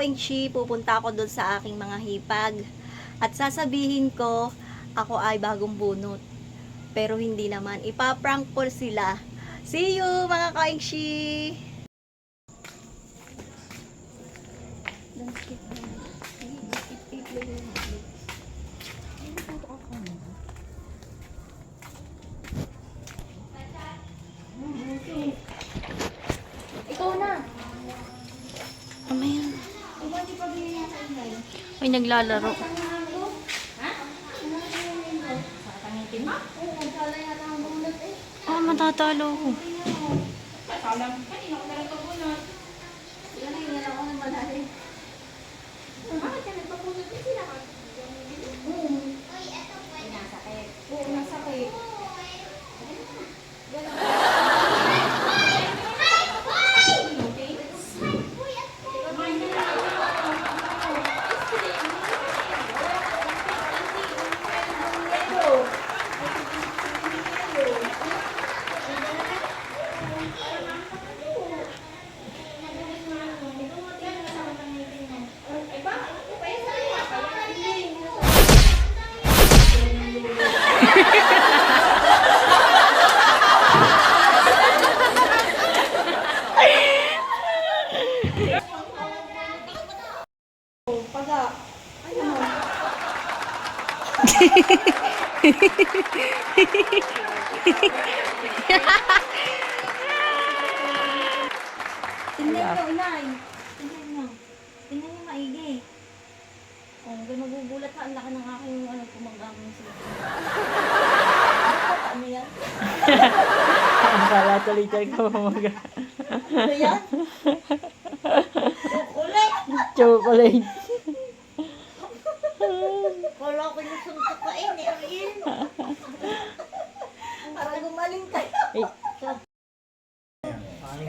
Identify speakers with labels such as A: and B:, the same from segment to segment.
A: Koingshi, pupunta ako doon sa aking mga hipag. At sasabihin ko, ako ay bagong bunot. Pero hindi naman, ipaprank ko sila. See you mga Koingshi!
B: Ikaw na.
A: Mamaya. Ay, naglalaro. Oh, matatalo ko. Tingnan nyo, inay. Tingnan nyo. Tingnan nyo maigi. Oh, hanggang magugulat ka. Ang laki ng aking kumanggamang sila. Ano yan?
C: Akala tuloy tayo ka mamaga.
A: Ano yan? Chocolate!
C: Chocolate.
A: Kala ko yung suntok ka eh. Ariel. Para gumaling kayo.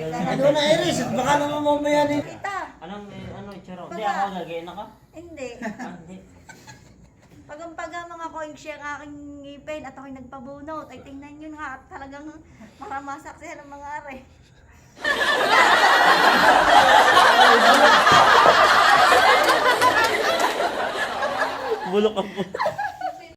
C: Ano na Iris? Baka naman mamaya ni...
A: Kita.
C: Anong itsura? Hindi ako gagawin ako.
A: Hindi.
C: Hindi.
A: Pagampaga mga Koingshi ang aking ngipin at ako'y nagpabunot. Ay tingnan nyo nga at talagang maramasak siya ng mga are.
C: Bulok ako.